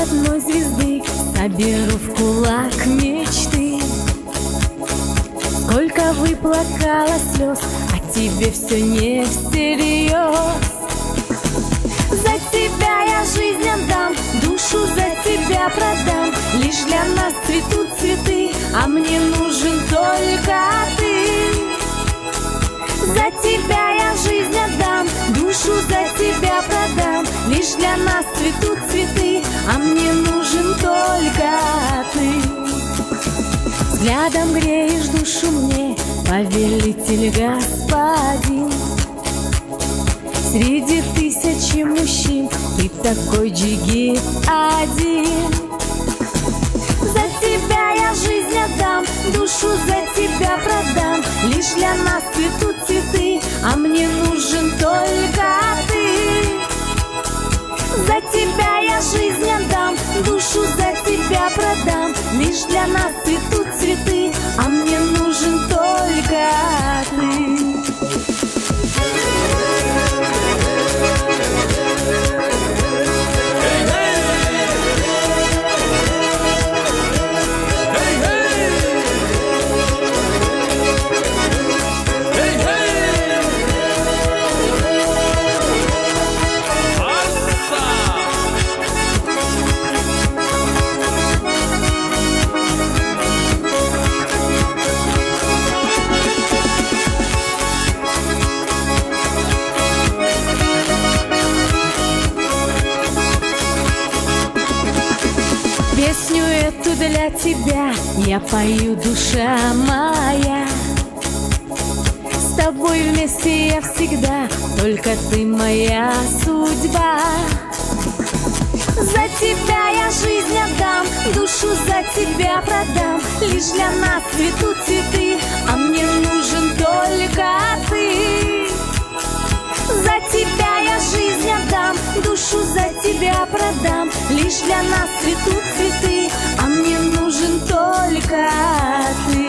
одной звезды соберу в кулак мечты. Сколько выплакала слез, а тебе все не всерьез. За тебя я жизнь отдам, душу за тебя продам. Лишь для нас цветут цветы, а мне нужен только ты. За тебя я жизнь отдам, душу за тебя продам. Лишь для нас цветут цветы, а мне нужен только ты. Взглядом греешь душу мне, повелитель господин. Среди тысячи мужчин ты такой джигит один. За тебя я жизнь отдам, душу за тебя продам. Лишь для нас цветут цветы, а мне нужен только ты. За тебя я жизнь отдам, душу за тебя продам. Лишь для нас цветут цветы, а мне нужен только ты. Песню эту для тебя я пою, душа моя. С тобой вместе я всегда, только ты моя судьба. За тебя я жизнь отдам, душу за тебя продам. Лишь для нас цветут цветы, а мне нужен только ты. За тебя я жизнь отдам, душу за тебя продам. Лишь для нас цветут цветы, а мне нужен только ты.